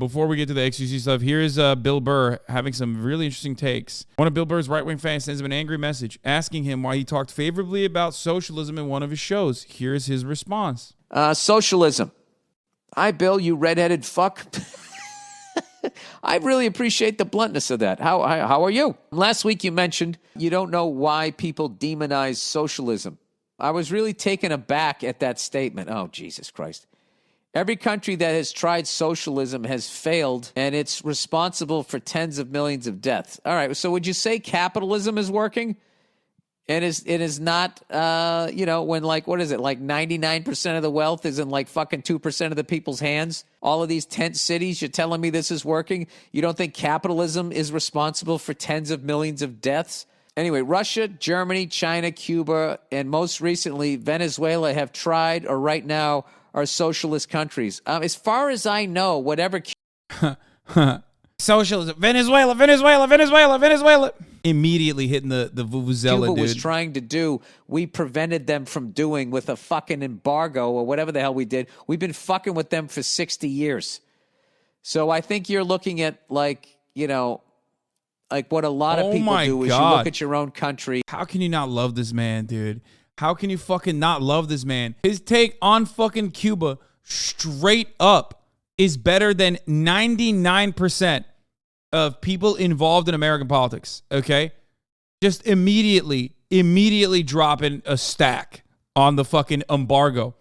Before we get to the XQC stuff, here's Bill Burr having some really interesting takes. One of Bill Burr's right-wing fans sends him an angry message asking him why he talked favorably about socialism in one of his shows. Here's his response. Socialism. Hi, Bill, you redheaded fuck. I really appreciate the bluntness of that. How are you? Last week you mentioned you don't know why people demonize socialism. I was really taken aback at that statement. Oh, Jesus Christ. Every country that has tried socialism has failed, and it's responsible for tens of millions of deaths. All right, so would you say capitalism is working? And it is not, when like, what is it, like 99% of the wealth is in like fucking 2% of the people's hands? All of these tent cities, you're telling me this is working? You don't think capitalism is responsible for tens of millions of deaths? Anyway, Russia, Germany, China, Cuba, and most recently Venezuela have tried, or right now are socialist countries. As far as I know, whatever... Socialism. Venezuela. Immediately hitting the vuvuzela, Cuba was trying to do, we prevented them from doing with a fucking embargo or whatever the hell we did. We've been fucking with them for 60 years. So I think you're looking at like what a lot of people do is you look at your own country. How can you not love this man, dude? How can you fucking not love this man? His take on fucking Cuba straight up is better than 99% of people involved in American politics, okay? Just immediately dropping a stack on the fucking embargo.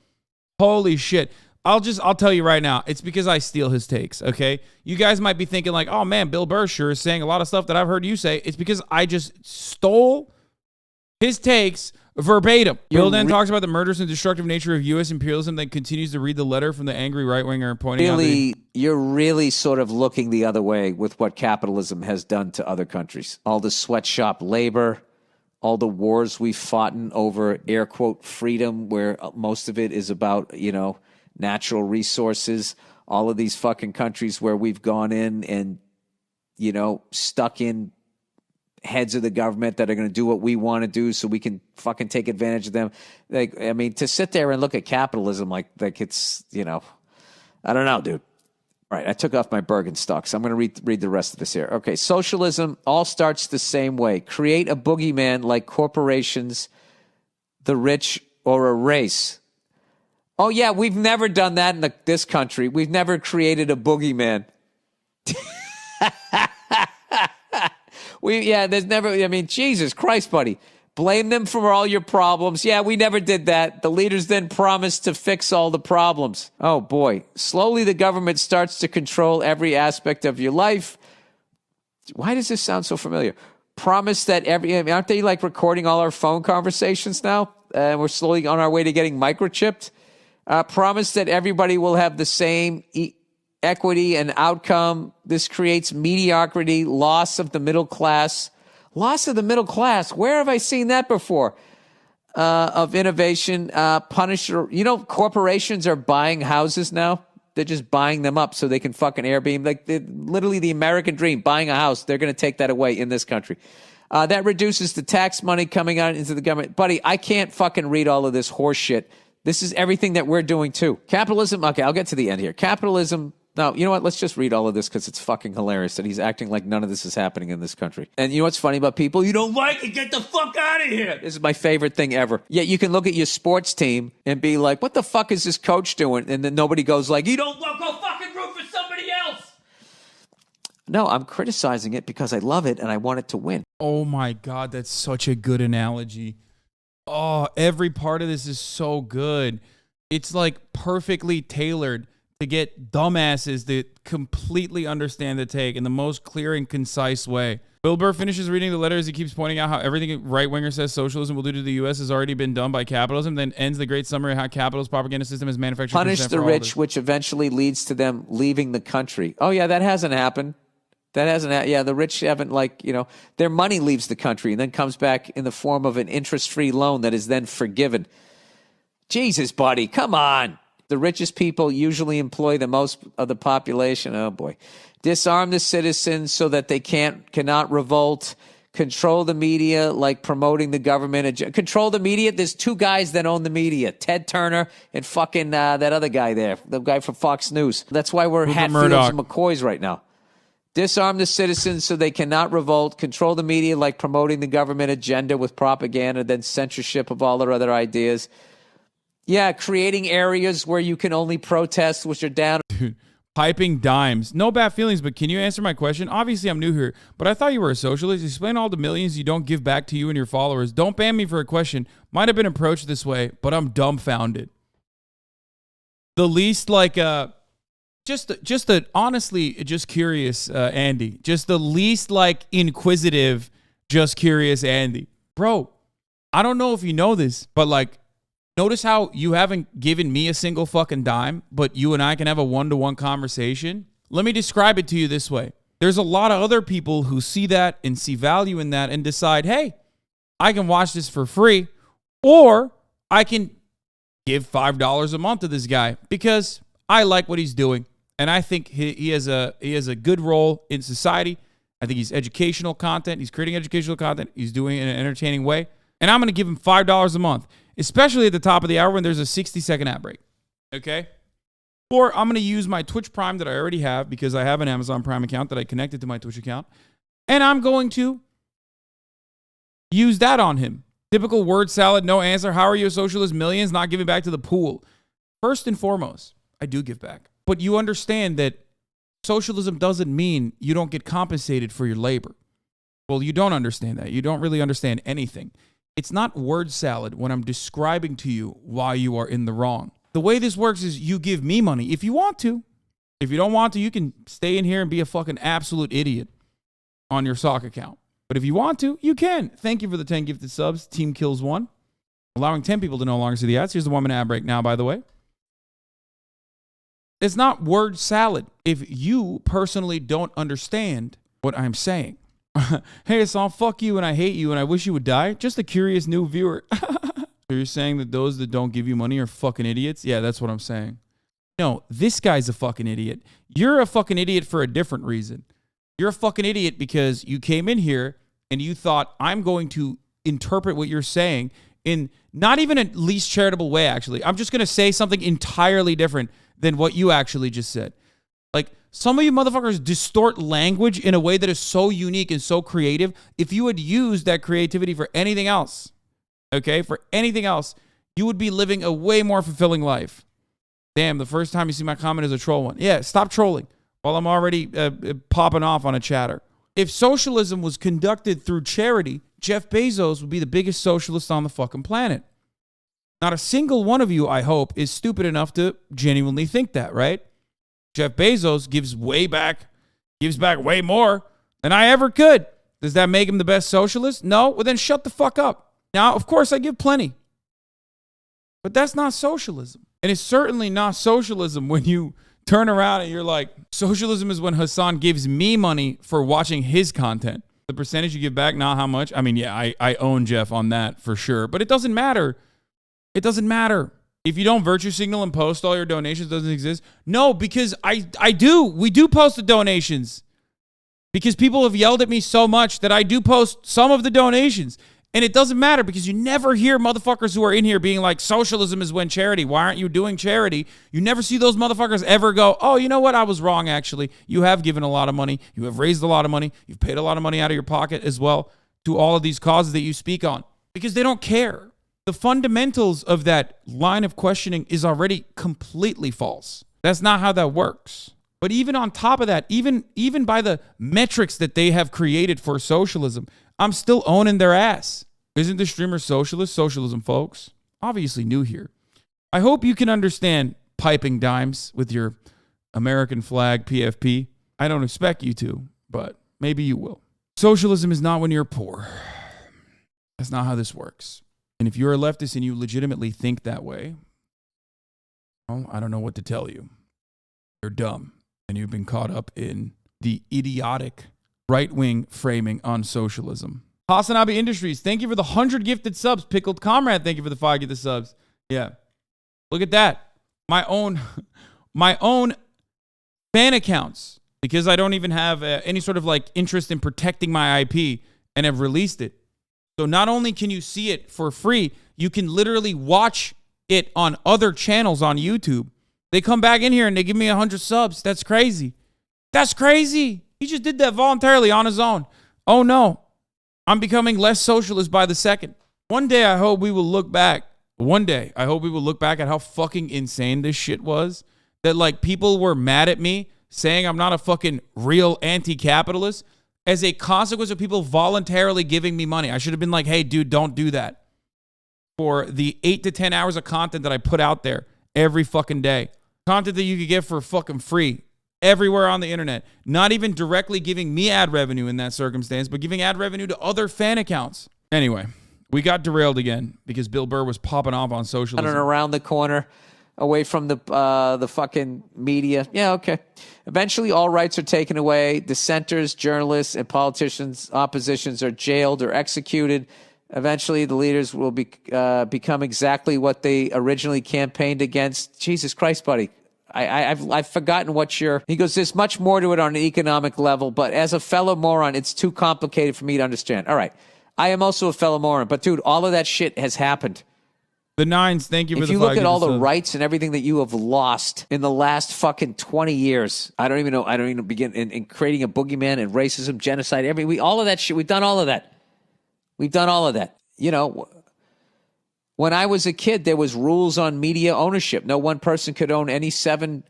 Holy shit. I'll tell you right now, it's because I steal his takes, okay? You guys might be thinking like, oh man, Bill Burr sure is saying a lot of stuff that I've heard you say. It's because I just stole his takes verbatim. Bill then talks about the murderous and destructive nature of U.S. imperialism, then continues to read the letter from the angry right-winger pointing out you're really sort of looking the other way with what capitalism has done to other countries. All the sweatshop labor, all the wars we've fought in over air quote freedom, where most of it is about, natural resources, all of these fucking countries where we've gone in and, stuck in heads of the government that are going to do what we want to do so we can fucking take advantage of them. Like, I mean, to sit there and look at capitalism like it's, I don't know, dude. All right, I took off my Bergenstocks. I'm going to read the rest of this here. Okay, socialism all starts the same way. Create a boogeyman like corporations, the rich, or a race. Oh, yeah, we've never done that in this country. We've never created a boogeyman. There's never, Jesus Christ, buddy. Blame them for all your problems. Yeah, we never did that. The leaders then promised to fix all the problems. Oh, boy. Slowly, the government starts to control every aspect of your life. Why does this sound so familiar? Promise that aren't they like recording all our phone conversations now? We're slowly on our way to getting microchipped. Promise that everybody will have the same equity and outcome. This creates mediocrity, loss of the middle class. Loss of the middle class. Where have I seen that before? Of innovation. Corporations are buying houses now. They're just buying them up so they can fucking Airbnb. Like literally the American dream, buying a house. They're going to take that away in this country. That reduces the tax money coming out into the government. Buddy, I can't fucking read all of this horse shit. This is everything that we're doing too. Capitalism. Okay, I'll get to the end here. Capitalism. Now, you know what? Let's just read all of this because it's fucking hilarious that he's acting like none of this is happening in this country. And you know what's funny about people? You don't like it, get the fuck out of here. This is my favorite thing ever. Yet you can look at your sports team and be like, what the fuck is this coach doing? And then nobody goes like, you don't go fucking root for somebody else. No, I'm criticizing it because I love it and I want it to win. Oh my God, that's such a good analogy. Oh, every part of this is so good. It's like perfectly tailored to get dumbasses that completely understand the take in the most clear and concise way. Bill Burr finishes reading the letter as he keeps pointing out how everything a right-winger says socialism will do to the U.S. has already been done by capitalism, then ends the great summary of how capital's propaganda system is manufactured. Punish the rich, which eventually leads to them leaving the country. Oh, yeah, that hasn't happened. The rich haven't, their money leaves the country and then comes back in the form of an interest-free loan that is then forgiven. Jesus, buddy, come on. The richest people usually employ the most of the population. Oh, boy. Disarm the citizens so that they cannot revolt. Control the media like promoting the government. Control the media. There's two guys that own the media, Ted Turner and fucking that other guy there, the guy from Fox News. That's why we're Hatfields and McCoys right now. Disarm the citizens so they cannot revolt. Control the media like promoting the government agenda with propaganda, then censorship of all their other ideas. Yeah, creating areas where you can only protest, which are down. Dude, piping dimes. No bad feelings, but can you answer my question? Obviously, I'm new here, but I thought you were a socialist. Explain all the millions you don't give back to you and your followers. Don't ban me for a question. Might have been approached this way, but I'm dumbfounded. The least honestly, just curious, Andy. Just the least inquisitive, just curious, Andy. Bro, I don't know if you know this, but notice how you haven't given me a single fucking dime, but you and I can have a one-to-one conversation? Let me describe it to you this way. There's a lot of other people who see that and see value in that and decide, hey, I can watch this for free, or I can give $5 a month to this guy because I like what he's doing. And I think he has a good role in society. I think he's educational content. He's creating educational content. He's doing it in an entertaining way. And I'm going to give him $5 a month, especially at the top of the hour when there's a 60-second ad break, okay? Or I'm going to use my Twitch Prime that I already have because I have an Amazon Prime account that I connected to my Twitch account, and I'm going to use that on him. Typical word salad, no answer. How are you a socialist? Millions, not giving back to the pool. First and foremost, I do give back. But you understand that socialism doesn't mean you don't get compensated for your labor. Well, you don't understand that. You don't really understand anything. It's not word salad when I'm describing to you why you are in the wrong. The way this works is you give me money if you want to. If you don't want to, you can stay in here and be a fucking absolute idiot on your sock account. But if you want to, you can. Thank you for the 10 gifted subs. Team kills one. Allowing 10 people to no longer see the ads. Here's the 1 minute ad break now, by the way. It's not word salad if you personally don't understand what I'm saying. Hey, Hasan, fuck you and I hate you and I wish you would die. Just a curious new viewer. So you're saying that those that don't give you money are fucking idiots? Yeah, that's what I'm saying. No, this guy's a fucking idiot. You're a fucking idiot for a different reason. You're a fucking idiot because you came in here and you thought I'm going to interpret what you're saying in not even a least charitable way, actually. I'm just going to say something entirely different than what you actually just said. Some of you motherfuckers distort language in a way that is so unique and so creative. If you had used that creativity for anything else, okay, for anything else, you would be living a way more fulfilling life. Damn, the first time you see my comment is a troll one. Yeah, stop trolling while I'm already popping off on a chatter. If socialism was conducted through charity, Jeff Bezos would be the biggest socialist on the fucking planet. Not a single one of you, I hope, is stupid enough to genuinely think that, right? Jeff Bezos gives back way more than I ever could. Does that make him the best socialist? No? Well, then shut the fuck up. Now, of course, I give plenty. But that's not socialism. And it's certainly not socialism when you turn around and you're like, socialism is when Hasan gives me money for watching his content. The percentage you give back, not how much. I mean, yeah, I own Jeff on that for sure. But it doesn't matter. It doesn't matter. If you don't virtue signal and post all your donations, doesn't exist. No, because I do. We do post the donations. Because people have yelled at me so much that I do post some of the donations. And it doesn't matter because you never hear motherfuckers who are in here being like, socialism is when charity. Why aren't you doing charity? You never see those motherfuckers ever go, oh, you know what? I was wrong, actually. You have given a lot of money. You have raised a lot of money. You've paid a lot of money out of your pocket as well to all of these causes that you speak on. Because they don't care. The fundamentals of that line of questioning is already completely false. That's not how that works. But even on top of that, even by the metrics that they have created for socialism, I'm still owning their ass. Isn't the streamer socialist? Socialism, folks. Obviously new here. I hope you can understand piping dimes with your American flag PFP. I don't expect you to, but maybe you will. Socialism is not when you're poor. That's not how this works. And if you're a leftist and you legitimately think that way, well, I don't know what to tell you. You're dumb. And you've been caught up in the idiotic right-wing framing on socialism. Hasan Industries, thank you for the 100 gifted subs. Pickled Comrade, thank you for the 5 gifted subs. Yeah. Look at that. My own fan accounts, because I don't even have any sort of interest in protecting my IP. and have released it. So not only can you see it for free, you can literally watch it on other channels on YouTube. They come back in here and they give me 100 subs. That's crazy. That's crazy. He just did that voluntarily on his own. Oh no, I'm becoming less socialist by the second. One day I hope we will look back. One day I hope we will look back at how fucking insane this shit was. That like people were mad at me saying I'm not a fucking real anti-capitalist as a consequence of people voluntarily giving me money. I should have been like, hey dude, don't do that. For the 8 to 10 hours of content that I put out there every fucking day. Content that you could get for fucking free everywhere on the internet. Not even directly giving me ad revenue in that circumstance, but giving ad revenue to other fan accounts. Anyway, we got derailed again because Bill Burr was popping off on socialism. And around the corner, away from the fucking media. Yeah, okay. Eventually, all rights are taken away. Dissenters, journalists, and politicians, oppositions are jailed or executed. Eventually, the leaders will become exactly what they originally campaigned against. Jesus Christ, buddy. I've forgotten what you're... He goes, there's much more to it on an economic level, but as a fellow moron, it's too complicated for me to understand. All right. I am also a fellow moron, but dude, all of that shit has happened. The Nines, thank you for the If you look at all the rights and everything that you have lost in the last fucking 20 years, I don't even begin in creating a boogeyman and racism, genocide, all of that shit, we've done all of that. We've done all of that. You know, when I was a kid, there was rules on media ownership. No one person could own any 7. It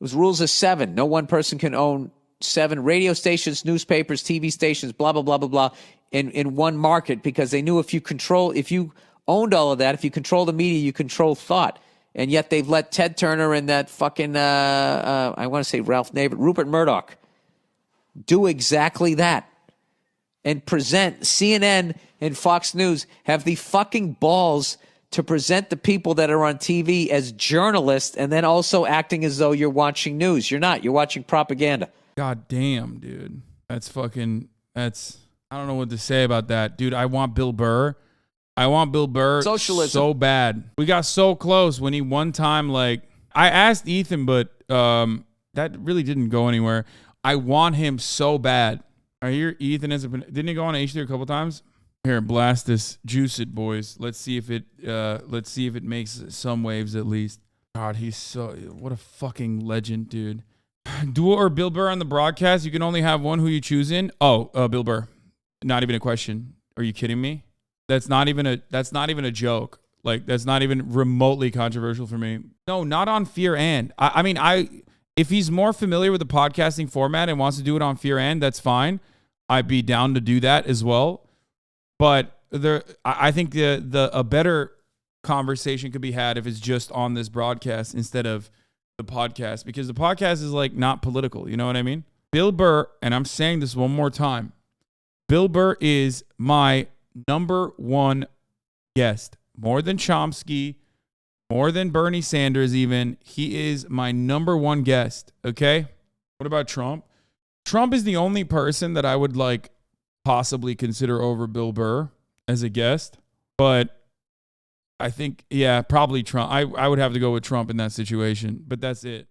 was rules of 7. No one person can own 7 radio stations, newspapers, TV stations, blah, blah, blah, blah, blah, in one market, because they knew if you owned all of that, if you control the media, you control thought. And yet they've let Ted Turner and that fucking, I want to say Ralph Nader, Rupert Murdoch, do exactly that. And present CNN and Fox News have the fucking balls to present the people that are on TV as journalists and then also acting as though you're watching news. You're not. You're watching propaganda. God damn, dude. I don't know what to say about that. Dude, I want Bill Burr. Socialism. So bad. We got so close when he one time, like, I asked Ethan, but that really didn't go anywhere. I want him so bad. I hear Ethan didn't he go on H3 a couple times? Here, blast this, juice it, boys. Let's see if it makes some waves at least. God, what a fucking legend, dude. Duo or Bill Burr on the broadcast? You can only have one. Who you choosing? Oh, Bill Burr. Not even a question. Are you kidding me? That's not even a joke. Like, that's not even remotely controversial for me. No, not on Fear and. I mean, if he's more familiar with the podcasting format and wants to do it on Fear and, that's fine. I'd be down to do that as well. But I think a better conversation could be had if it's just on this broadcast instead of the podcast, because the podcast is like not political. You know what I mean? Bill Burr, and I'm saying this one more time, Bill Burr is my number one guest. More than Chomsky, more than Bernie Sanders even. He is my number one guest, okay? What about Trump? Trump is the only person that I would like possibly consider over Bill Burr as a guest. But I think, yeah, probably Trump. I would have to go with Trump in that situation, but that's it.